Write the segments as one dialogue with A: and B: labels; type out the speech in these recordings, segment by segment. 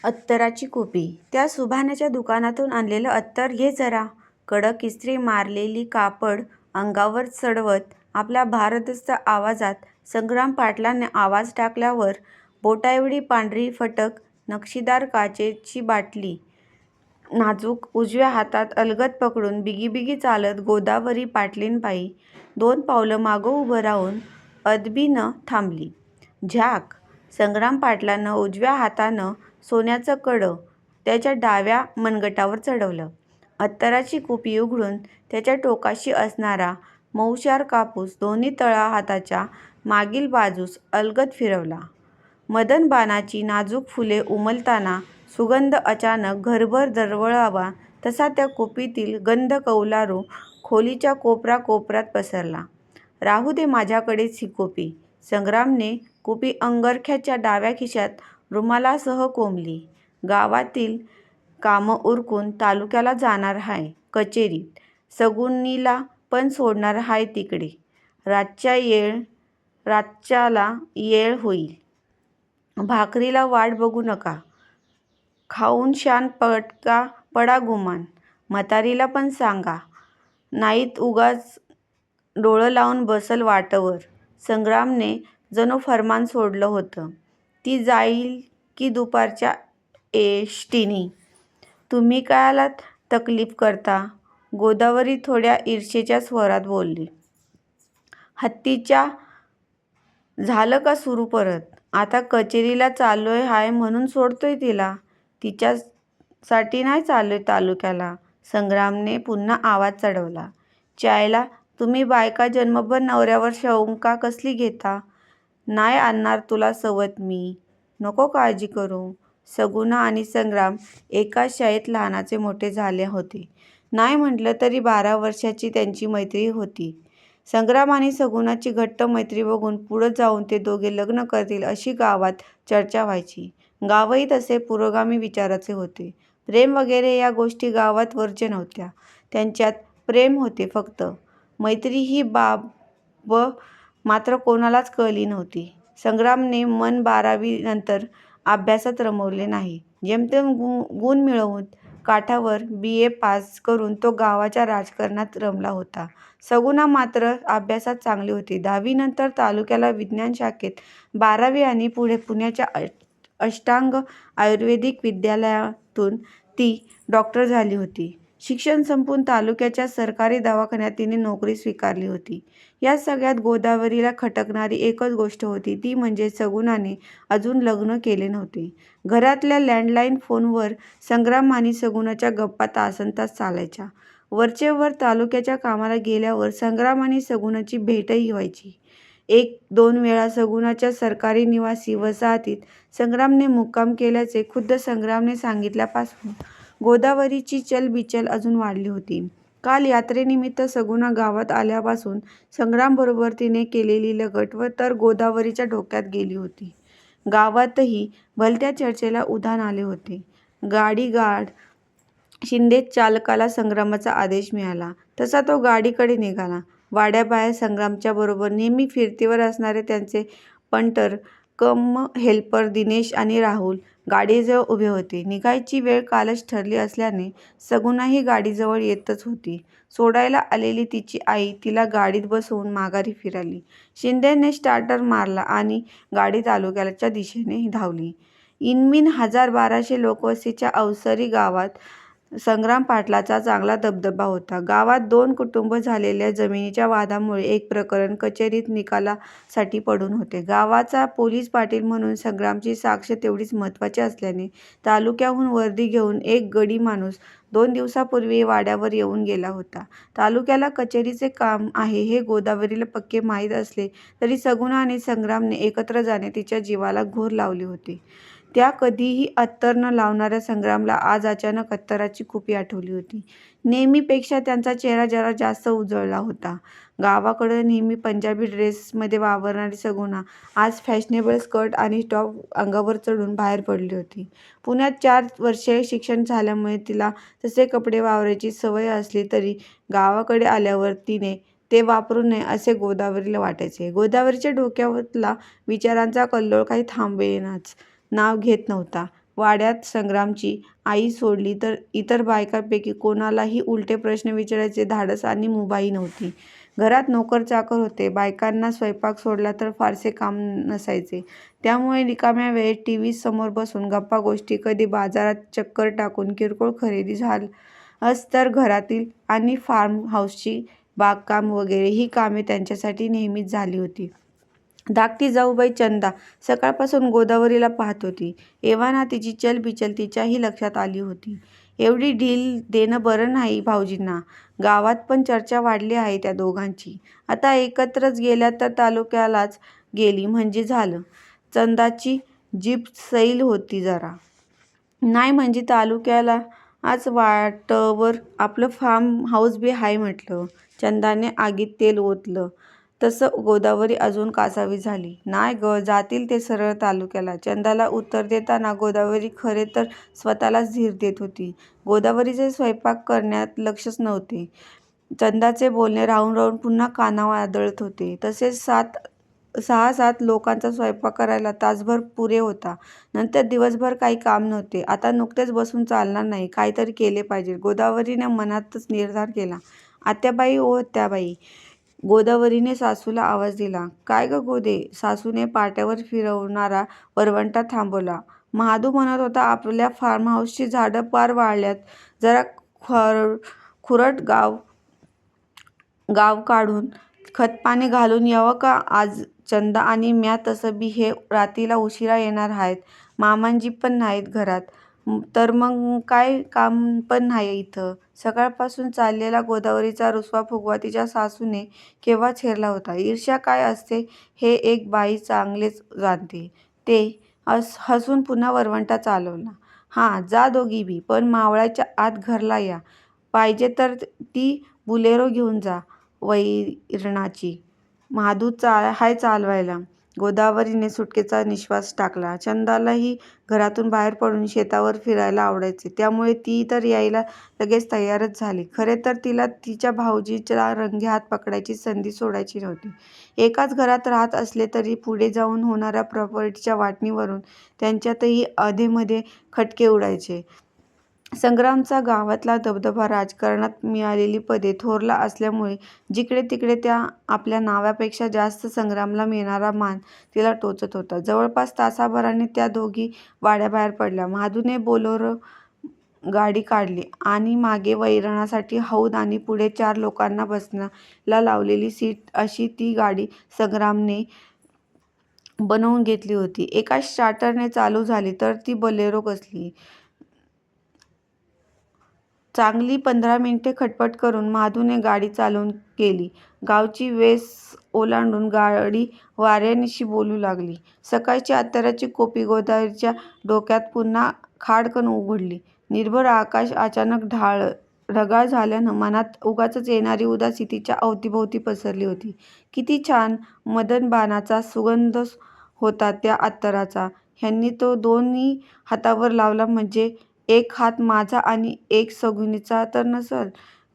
A: अत्तराची कुपी. त्या सुभाण्याच्या दुकानातून आणलेलं अत्तर घे जरा. कडक इस्त्री मारलेली कापड अंगावर चढवत आपल्या भारदस्त आवाजात संग्राम पाटलाने आवाज टाकल्यावर बोटाएवढी पांढरी फटक नक्षीदार काचेची बाटली नाजूक उजव्या हातात अलगद पकडून बिगी चालत गोदावरी पाटलींपायी 2 पावलं मागं उभं राहून अदबी न थांबली. झ्याक! संग्राम पाटलानं उजव्या हातानं सोन्याचं कडं त्याच्या डाव्या मनगटावर चढवलं. अत्तराची कुपी उघडून त्याच्या टोकाशी असणारा मऊशार कापूस दोन्ही तळा हाताच्या मागील बाजूस अलगद फिरवला. मदनबाणाची नाजूक फुले उमलताना सुगंध अचानक घरभर दरवळावा तसा त्या कुपीतील गंध कौलारू खोलीच्या कोपऱ्यात पसरला. राहू दे माझ्याकडेच ही कुपी. संग्रामने कुपी अंगरख्याच्या डाव्या खिशात रुमालासह कोंबली. गावातील कामं उरकून तालुक्याला जाणार हाय कचेरीत. सगुनीला पण सोडणार हाय तिकडे. रातच्याला येळ होईल. भाकरीला वाट बघू नका. खाऊन शांत पडा गुमान. म्हातारीला पण सांगा. नाईत उगाच डोळं लावून बसल वाटवर. संग्रामने जणू फर्मान सोडलं होतं. ती जाईल की दुपारच्या एसटीनी. तुम्ही कायला तकलीफ करता? गोदावरी थोड्या ईर्षेच्या स्वरात बोलली. हत्तीच्या झालं का सुरू परत? आता कचेरीला चाललोय हाय म्हणून सोडतोय तिला. तिच्यासाठी नाही चाललोय तालुक्याला. संग्रामने पुन्हा आवाज चढवला. च्यायला तुम्ही बायका जन्मभर नवऱ्यावर शंका कसली घेता? नाही आणणार तुला सवत मी. नको काळजी करू. सगुणा आणि संग्राम एकाच शाळेत लहानाचे मोठे झाले होते. नाही म्हटलं तरी 12 वर्षांची त्यांची मैत्री होती. संग्राम आणि सगुणाची घट्ट मैत्री बघून पुढं जाऊन ते दोघे लग्न करतील अशी गावात चर्चा व्हायची. गावही तसे पुरोगामी विचाराचे होते. प्रेम वगैरे या गोष्टी गावात वर्ज्य नव्हत्या. त्यांच्यात प्रेम होते फक्त. मैत्री ही बाब मात्र कोणालाच कळली नव्हती. संग्रामने मन 12वी नंतर अभ्यासात रमवले नाही. जेमतेम गुण मिळवून काठावर BA पास करून तो गावाच्या राजकारणात रमला होता. सगुणा मात्र अभ्यासात चांगली होती. 10वी नंतर तालुक्याला विज्ञान शाखेत, 12वी आणि पुढे पुण्याच्या अष्टांग आयुर्वेदिक विद्यालयातून ती डॉक्टर झाली होती. शिक्षण संपवून तालुक्याच्या सरकारी दवाखान्यात तिने नोकरी स्वीकारली होती. या सगळ्यात गोदावरीला खटकणारी एकच गोष्ट होती ती म्हणजे सगुणाने अजून लग्न केले नव्हते. घरातल्या लँडलाईन फोनवर संग्राम आणि सगुणाच्या गप्पा तासनतास चालायच्या. वरचेवर तालुक्याच्या कामाला गेल्यावर संग्राम आणि सगुणाची भेटही व्हायची. 1-2 वेळा सगुणाच्या सरकारी निवासी वसाहतीत संग्रामने मुक्काम केल्याचे खुद्द संग्रामने सांगितल्यापासून गोदावरीची चलबिचल अजून वाढली होती. काल यात्रेनिमित्त सगुणा गावात आल्यापासून संग्रामबरोबर तिने केलेली लगट तर गोदावरीच्या डोक्यात गेली होती. गावातही भलत्या चर्चेला उधाण आले होते. गाडीगाड शिंदे चालकाला संग्रामाचा आदेश मिळाला तसा तो गाडीकडे निघाला. वाड्याबाहेर संग्रामच्या बरोबर नेहमी फिरतीवर असणारे त्यांचे पंटर कम हेल्पर दिनेश आणि राहुल गाडीजवळ उभे होते. निघायची वेळ कालच ठरली असल्याने सगुणाही गाडीजवळ येतच होती. सोडायला आलेली तिची आई तिला गाडीत बसवून माघारी फिराली. शिंदेने स्टार्टर मारला आणि गाडी तालुक्याच्या दिशेने धावली. इनमिन 1000-1200 लोकवस्तीच्या अवसरी गावात संग्राम पाटलाचा चांगला दबदबा होता. गावात 2 कुटुंब झालेल्या जमिनीच्या वादामुळे एक प्रकरण कचेरीत निकालासाठी पडून होते. गावाचा पोलीस पाटील म्हणून संग्रामची साक्ष तेवढीच महत्त्वाची असल्याने तालुक्याहून वर्दी घेऊन एक गडी माणूस 2 दिवसापूर्वी वाड्यावर येऊन गेला होता. तालुक्याला कचेरीचे काम आहे हे गोदावरीला पक्के माहीत असले तरी सगुणा आणि संग्रामने एकत्र जाणे तिच्या जीवाला घोर लावले होते. त्या कधीही अत्तर न लावणाऱ्या संग्रामला आज अचानक अत्तराची कुपी आठवली होती. नेहमीपेक्षा त्यांचा चेहरा जरा जास्त उजळला होता. गावाकडं नेहमी पंजाबी ड्रेसमध्ये वावरणारी सगुणा आज फॅशनेबल स्कर्ट आणि टॉप अंगावर चढून बाहेर पडली होती. पुण्यात 4 वर्षे शिक्षण झाल्यामुळे तिला तसे कपडे वापरायची सवय असली तरी गावाकडे आल्यावर तिने ते वापरू नये असे गोदावरीला वाटायचे. गोदावरीच्या डोक्यातला विचारांचा कल्लोळ काही थांबेनाच नाव घेत नव्हता. वाड्यात संग्रामची आई सोडली तर इतर बायकांपैकी कोणालाही उलटे प्रश्न विचारायचे धाडस आणि मुभाई नव्हती. घरात नोकर चाकर होते. बायकांना स्वयंपाक सोडला तर फारसे काम नसायचे. त्यामुळे रिकाम्या वेळेत टीव्ही समोर बसून गप्पा गोष्टी, कधी बाजारात चक्कर टाकून किरकोळ खरेदी, झालंच तर घरातील आणि फार्म हाऊसची बागकाम वगैरे ही कामे त्यांच्यासाठी नेहमीच झाली होती. धाकटी जाऊबाई चंदा सकाळपासून गोदावरीला पाहत होती. एव्हाना तिची चलबिचल तिच्याही लक्षात आली होती. एवढी ढील देणं बरं नाही भाऊजींना. गावात पण चर्चा वाढली आहे त्या दोघांची. आता एकत्रच गेल्या तर तालुक्यालाच गेली म्हणजे झालं. चंदाची जीभ सैल होती जरा. नाही म्हणजे तालुक्याला आज वाटवर आपलं फार्म हाऊस बी हाय म्हटलं. चंदाने आगीत तेल ओतलं तसं गोदावरी अजून कासावी झाली. नाही ग, जातील ते सरळ तालुक्याला. चंदाला उत्तर देताना गोदावरी खरे तर स्वतःलाच धीर देत होती. गोदावरीचे स्वयंपाक करण्यात लक्षच नव्हते. चंदाचे बोलणे राहून राहून पुन्हा कानावर आदळत होते. तसेच 6-7 लोकांचा स्वयंपाक करायला तासभर पुरे होता. नंतर दिवसभर काही काम नव्हते. आता नुकतेच बसून चालणार नाही, काहीतरी केले पाहिजे. गोदावरीने मनातच निर्धार केला. आत्याबाई ओ आत्याबाई, गोदावरीने सासूला आवाज दिला. काय ग गोदे? सासूने पाट्यावर फिरवणारा वरवंटा थांबवला. महादू म्हणत होता आपल्या फार्म हाऊसची झाडं पार वाळल्यात. जरा खुरट गाव काढून खतपाणी घालून यावं का आज? चंदा आणि म्या तसं बी हे रात्रीला उशिरा येणार आहेत. मामांजी पण नाहीत घरात. तर मग काय काम पण नाही इथं. सकाळपासून चाललेला गोदावरीचा रुसवा-फुगवा तिच्या सासूने केव्हाच हेरला होता. ईर्ष्या काय असते हे एक बाई चांगलेच जाणते. ते हसून पुन्हा वरवंटा चालवला. हां, जा दोघी बी, पण मावळाच्या आत घरला या. पाहिजे तर ती बुलेरो घेऊन जा वैरणाची. महादू हाय चालवायला. गोदावरीने सुटकेचा निश्वास टाकला. चंदालाही घरातून बाहेर पडून शेतावर फिरायला आवडायचे. त्यामुळे ती तर यायला लगेच तयारच झाली. खरे तर तिला तिच्या भाऊजीचा रंगेहात पकडायची संधी सोडायची नव्हती. एकाच घरात राहत असले तरी पुढे जाऊन होणाऱ्या प्रॉपर्टीच्या वाटणीवरून त्यांच्यातही अधेमधे खटके उडायचे. संग्रामचा गावातला दबदबा, राजकारणात मिळालेली पदे थोरला असल्यामुळे जिकडे तिकडे त्या आपल्या नावापेक्षा जास्त संग्रामला मिळणारा मान तिला टोचत होता. जवळपास तासाभराने त्या दोघी वाड्याबाहेर पडल्या. महादूने बोलेरो गाडी काढली आणि मागे वैरणासाठी हौद आणि पुढे 4 लोकांना बसायला लावलेली सीट अशी ती गाडी संग्रामने बनवून घेतली होती. एका स्टार्टरने चालू झाली तर ती बोलेरो कसली. चांगली 15 मिनिटे खटपट करून महादूने गाडी चालवून गेली. गावची वेस ओलांडून गाडी वाऱ्याशी बोलू लागली. सकाळची अत्तराची कोपी गोदावरीच्या डोक्यात पुन्हा खाडकन उघडली. निर्भर आकाश अचानक ढगाळ झाल्यानं मनात उगाचच येणारी उदासी तिच्या अवतीभोवती पसरली होती. किती छान मदनबाणाचा सुगंध होता त्या अत्तराचा. ह्यांनी तो दोन्ही हातावर लावला म्हणजे एक हात माझा आणि एक सगुनीचा तर नसल.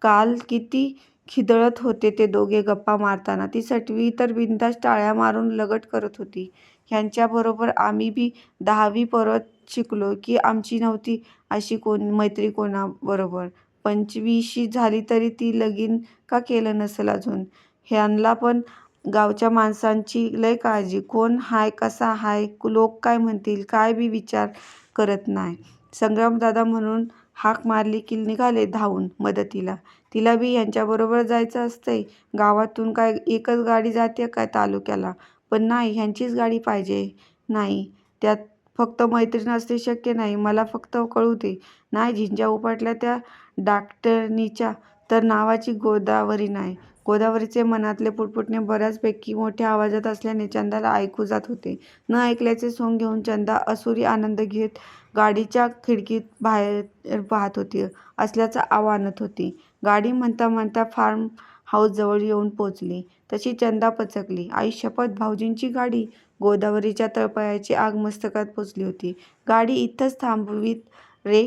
A: काल किती खिदळत होते ते दोघे गप्पा मारताना. ती सटवी तर बिनधास्त टाळ्या मारून लगट करत होती. ह्यांच्याबरोबर आम्ही बी 10वी पर्यंत शिकलो की आमची नव्हती अशी मैत्री कोणाबरोबर. 25शी झाली तरी ती लगीन का केलं नसल अजून. ह्यांना पण गावच्या माणसांची लय काळजी. कोण हाय, कसा हाय, लोक काय म्हणतील काय बी विचार करत नाय. संग्रामदादा म्हणून हाक मारली की निघाले धावून मदतीला. तिला बी ह्यांच्याबरोबर जायचं असतंय. गावातून काय एकच गाडी जातेय काय तालुक्याला? पण नाही, ह्यांचीच गाडी पाहिजे. नाही, त्यात फक्त मैत्रीण असणे शक्य नाही. मला फक्त कळू दे. नाही, झिंज्या उपटल्या त्या डाक्टरनीच्या तर नावाची गोदावरी नाही. गोदावरीचे मनातले पुटपुटणे बऱ्याचपैकी मोठ्या आवाजात असल्याने चंदाला ऐकू जात होते. न ऐकल्याचे सोंग घेऊन चंदा असुरी आनंद घेत गाडीच्या खिडकीत बाहेर पाहत होती असल्याचा आव आणत होती. गाडी म्हणता म्हणता फार्म हाऊसजवळ येऊन पोचली तशी चंदा पचकली. आई शपथ, भाऊजींची गाडी? गोदावरीच्या तळपायाची आग मस्तकात पोचली होती. गाडी इथंच थांबवीत रे,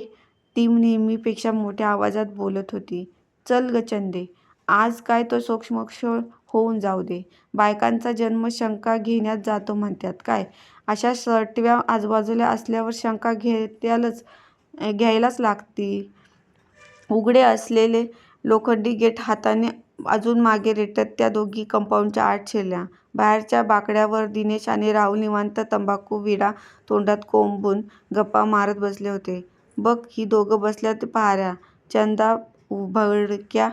A: ती नेहमीपेक्षा मोठ्या आवाजात बोलत होती. चल ग चंदे, आज काय तो सोक्षमोक्ष होऊन जाऊ दे. बायकांचा जन्म शंका घेण्यात जातो म्हणतात काय? अशा सटव्या आजूबाजूला असल्यावर शंका घ्यायलाच लागती. उघडे असलेले लोखंडी गेट हाताने अजून मागे रेटत त्या दोघी कंपाऊंडच्या आत शिरल्या. बाहेरच्या बाकड्यावर दिनेश आणि राहुल निवांत तंबाखू विडा तोंडात कोंबून गप्पा मारत बसले होते. बघ, ही दोघं बसल्यात पहाऱ्या. चंदा भडक्या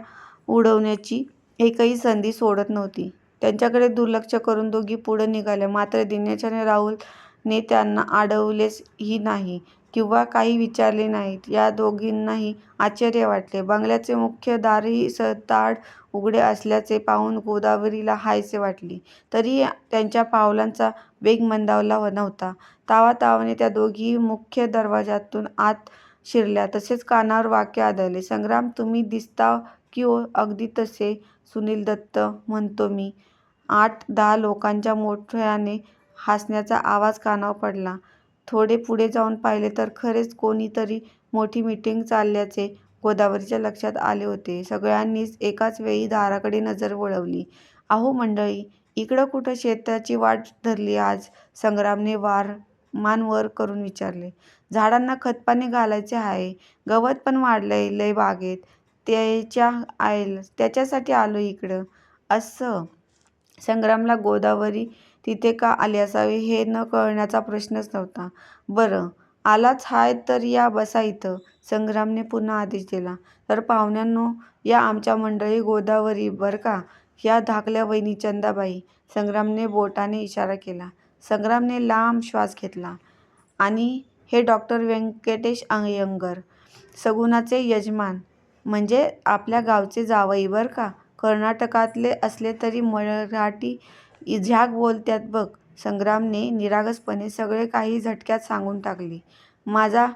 A: उडवण्याची एकही संधी सोडत नव्हती. त्यांच्याकडे दुर्लक्ष करून दोघी पुढे निघाल्या. मात्र दिनेश आणि राहुलने त्यांना अडवलेही नाही किंवा काही विचारले नाही. या दोघींनाही आश्चर्य वाटले. बंगल्याचे मुख्य दारही सताड उघडे असल्याचे पाहून गोदावरीला हायसे वाटले. तरीही त्यांच्या पावलांचा वेग मंदावला नव्हता. तावातावाने त्या दोघी मुख्य दरवाजातून आत शिरल्या. तसेच कानावर वाक्य आदळले, संग्राम, तुम्ही दिसता की हो अगदी तसे सुनील दत्त म्हणतो मी. 8-10 लोकांच्या मोठ्याने हसण्याचा आवाज कानावर पडला. थोडे पुढे जाऊन पाहिले तर खरेच कोणीतरी मोठी मीटिंग चालल्याचे गोदावरीच्या लक्षात आले होते. सगळ्यांनीच एकाच वेळी दाराकडे नजर वळवली. अहो मंडळी, इकडं कुठं शेताची वाट धरली आज? संग्रामने मान वर करून विचारले. झाडांना खतपाणी घालायचे आहे. गवत पण वाढलंय लय बागेत. त्याच्यासाठी आलोय इकडं. असं. संग्रामला गोदावरी तिथे का आली असावी हे न कळण्याचा प्रश्नच नव्हता. बरं, आलाच हाय तर या बसा इथं, संग्रामने पुन्हा आदेश दिला. तर पाहुण्यांनो, या आमच्या मंडळी गोदावरी बरं का, ह्या धाकल्या वहिनी चंदाबाई. संग्रामने बोटाने इशारा केला. संग्रामने लांब श्वास घेतला. आणि हे डॉक्टर व्यंकटेश अय्यंगार, सगुणाचे यजमान, म्हणजे आपल्या गावचे जावई बरं का. कर्नाटकातले असले तरी मराठी झ्याक बोलत्यात बघ. संग्रामने निरागसपणे सगळे काही झटक्यात सांगून टाकले. माझा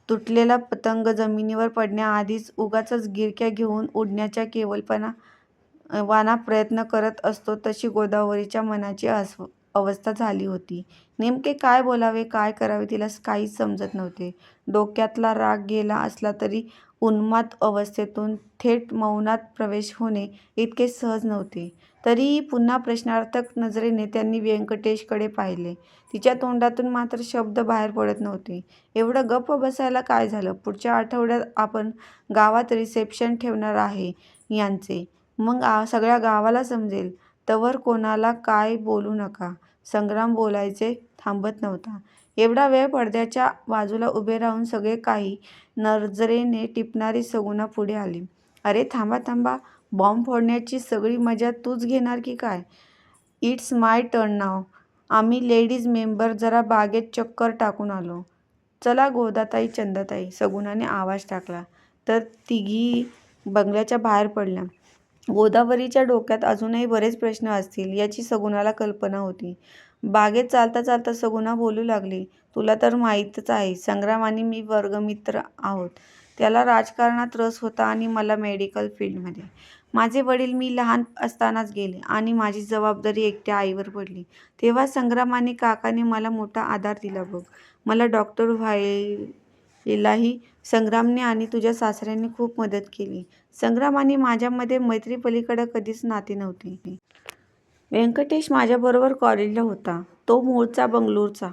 A: तुटलेला पतंग जमिनीवर पडण्याआधीच उगाचच गिरक्या घेऊन उडण्याचा केवलवाना प्रयत्न करत असतो तशी गोदावरीच्या मनाची अवस्था झाली होती. नेमके काय बोलावे, काय करावे तिला काहीच समजत नव्हते. डोक्यातला राग गेला असला तरी उन्माद अवस्थेतून थेट मौनात प्रवेश होणे इतके सहज नव्हते. तरीही पुन्हा प्रश्नार्थक नजरेने त्यांनी व्यंकटेशकडे पाहिले. तिच्या तोंडातून मात्र शब्द बाहेर पडत नव्हते. एवढं गप्प बसायला काय झालं? पुढच्या आठवड्यात आपण गावात रिसेप्शन ठेवणार आहे यांचे. मग सगळ्या गावाला समजेल. तवर कोणाला काय बोलू नका. संग्राम बोलायचे थांबत नव्हता. एवढा वेळ पडद्याच्या बाजूला उभे राहून सगळे काही नजरेने टिपणारी सगुणा पुढे आली. अरे थांबा थांबा, बॉम्ब फोडण्याची सगळी मजा तूच घेणार की काय? इट्स माय टर्न नाव. आम्ही लेडीज मेंबर जरा बागेत चक्कर टाकून आलो. चला गोदाताई, चंदाताई, सगुणाने आवाज टाकला. तर तिघी बंगल्याच्या बाहेर पडल्या. गोदावरीच्या डोक्यात अजूनही बरेच प्रश्न असतील याची सगुणाला कल्पना होती. बागेत चालता चालता सगुणा बोलू लागली. तुला तर माहीतच आहे, संग्राम आणि मी वर्गमित्र आहोत. त्याला राजकारणात रस होता आणि मला मेडिकल फील्डमध्ये. माझे वडील मी लहान असतानाच गेले आणि माझी जबाबदारी एकट्या आईवर पडली. तेव्हा संग्राम आणि काकाने मला मोठा आधार दिला बघ. मला डॉक्टर व्हायलाही संग्रामने आणि तुझ्या सासऱ्यांनी खूप मदत केली. संग्राम आणि माझ्यामध्ये मैत्रीपलीकडे कधीच नाते नव्हते. व्यंकटेश माझ्याबरोबर कॉलेजला होता. तो मूळचा बंगळूरचा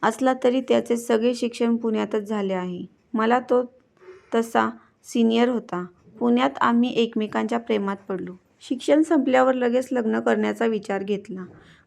A: असला तरी त्याचे सगळे शिक्षण पुण्यातच झाले आहे. मला तो तसा सिनियर होता. पुण्यात आम्ही एकमेकांच्या प्रेमात पडलो. शिक्षण संपल्यावर लगेच लग्न करण्याचा विचार घेतला.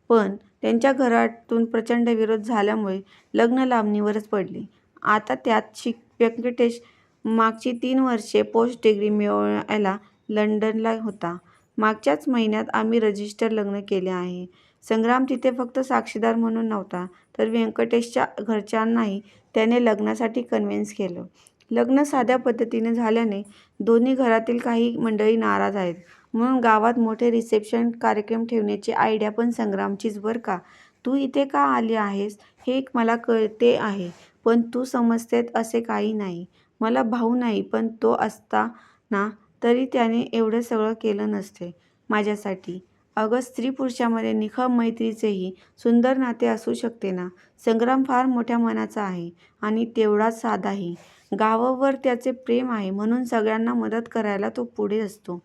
A: पण त्यांच्या घरातून प्रचंड विरोध झाल्यामुळे लग्न लांबणीवरच पडले. आता त्यात व्यंकटेश मागची 3 वर्षे पोस्ट डिग्री मिळवायला लंडनला होता. मागच्याच महिन्यात आम्ही रजिस्टर लग्न केले आहे. संग्राम तिथे फक्त साक्षीदार म्हणून नव्हता, तर व्यंकटेशच्या घरच्यांनाही त्याने लग्नासाठी कन्व्हिन्स केलं. लग्न साध्या पद्धतीने झाल्याने दोन्ही घरातील काही मंडळी नाराज आहेत. म्हणून गावात मोठे रिसेप्शन कार्यक्रम ठेवण्याची आयडिया पण संग्रामचीच बरं का. तू इथे का आली आहेस हे मला कळते आहे, पण तू समजतेस असे काही नाही. मला भाऊ नाही, पण तो असता ना तरी त्याने एवढं सगळं केलं नसते माझ्यासाठी. अगं, स्त्री पुरुषामध्ये निखळ मैत्रीचेही सुंदर नाते असू शकते ना. संग्राम फार मोठ्या मनाचा आहे आणि तेवढाच साधाही. गावावर त्याचे प्रेम आहे म्हणून सगळ्यांना मदत करायला तो पुढे असतो.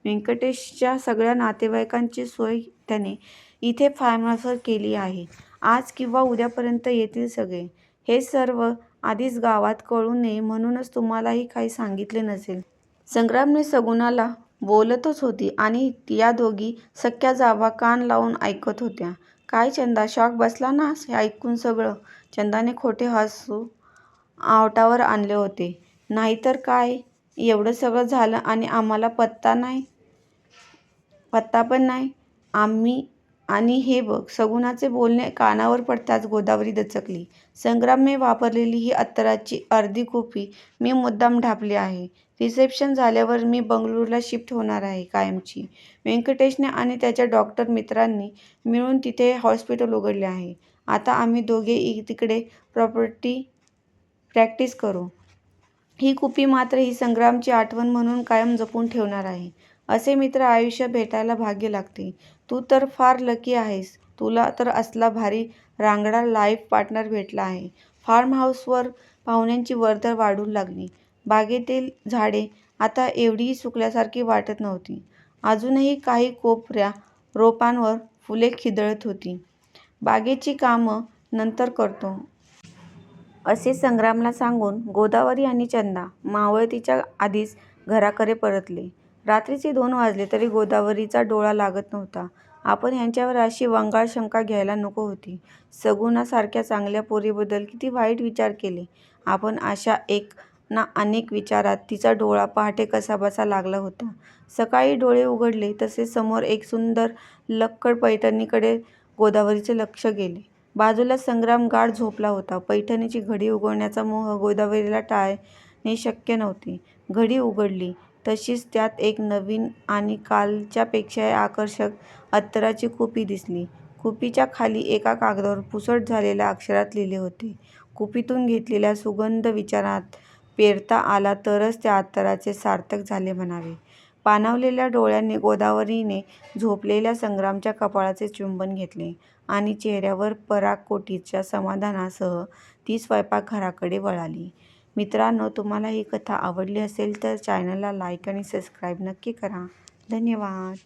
A: व्यंकटेशच्या सगळ्या नातेवाईकांची सोय त्याने इथे फार्महाऊसवर केली आहे आज किंवा उद्यापर्यंत येतील सगळे. हे सर्व आधीच गावात कळू नये म्हणूनच तुम्हालाही काही सांगितले नसेल. संग्रामने सगुणाला बोलतच होती आणि या दोघी सख्या जावा कान लावून ऐकत होत्या. काय चंदा, शॉक बसला नास हे ऐकून सगळं? चंदाने खोटे हसू आवटावर आणले होते. नाहीतर काय, एवढं सगळं झालं आणि आम्हाला पत्ता पण नाही. आणि हे बघ. सगुणाचे बोलणे कानावर पडताच गोदावरी दचकली. संग्रामने वापरलेली ही अत्तराची अर्धी कुपी मी मुद्दाम ढापली आहे. रिसेप्शन झाल्यावर मी बंगळुरूला शिफ्ट होणार आहे कायमची. व्यंकटेशने आणि त्याच्या डॉक्टर मित्रांनी मिळून तिथे हॉस्पिटल उघडले आहे. आता आम्ही दोघे तिकडे प्रॅक्टिस करू. ही कुपी मात्र ही संग्रामची आठवण म्हणून कायम जपून ठेवणार आहे. असे मित्र आयुष्यात भेटायला भाग्य लागते. तू तर फार लकी आहेस. तुला तर असला भारी रांगडा लाईफ पार्टनर भेटला आहे. फार्म हाऊसवर पाहुण्यांची वर्दळ वाढू लागली. बागेतील झाडे आता एवढीही सुकल्यासारखी वाटत नव्हती. अजूनही काही कोपऱ्या रोपांवर फुले खिदळत होती. बागेची कामं नंतर करतो असे संग्रामला सांगून गोदावरी आणि चंदा मावळतीच्या आधीच घराकडे परतले. रात्रीचे 2 वाजले तरी गोदावरीचा डोळा लागत नव्हता. आपण ह्यांच्यावर अशी वंगाळ शंका घ्यायला नको होती. सगुणासारख्या चांगल्या पोरीबद्दल किती वाईट विचार केले आपण. अशा एक ना अनेक विचारात तिचा डोळा पहाटे कसाबसा लागला होता. सकाळी डोळे उघडले तसे समोर एक सुंदर लक्कड पैठणीकडे गोदावरीचे लक्ष गेले. बाजूला संग्राम गाढ झोपला होता. पैठणीची घडी उघडण्याचा मोह गोदावरीला टाळणे शक्य नव्हते. घडी उघडली तशीच त्यात एक नवीन आणि कालच्यापेक्षाही आकर्षक अत्तराची कुपी दिसली. कुपीच्या खाली एका कागदावर पुसट झालेल्या अक्षरात लिहिले होते. कुपीतून घेतलेला सुगंध विचारात पेरता आला तरच त्या अत्तराचे सार्थक झाले म्हणावे. पाणावलेल्या डोळ्यांनी गोदावरीने झोपलेल्या संग्रामच्या कपाळाचे चुंबन घेतले आणि चेहऱ्यावर पराकोटीच्या समाधानासह ती स्वयंपाकघराकडे वळाली. मित्रांनो, तुम्हाला ही कथा आवडली असेल तर चॅनलला लाईक आणि सबस्क्राईब नक्की करा. धन्यवाद.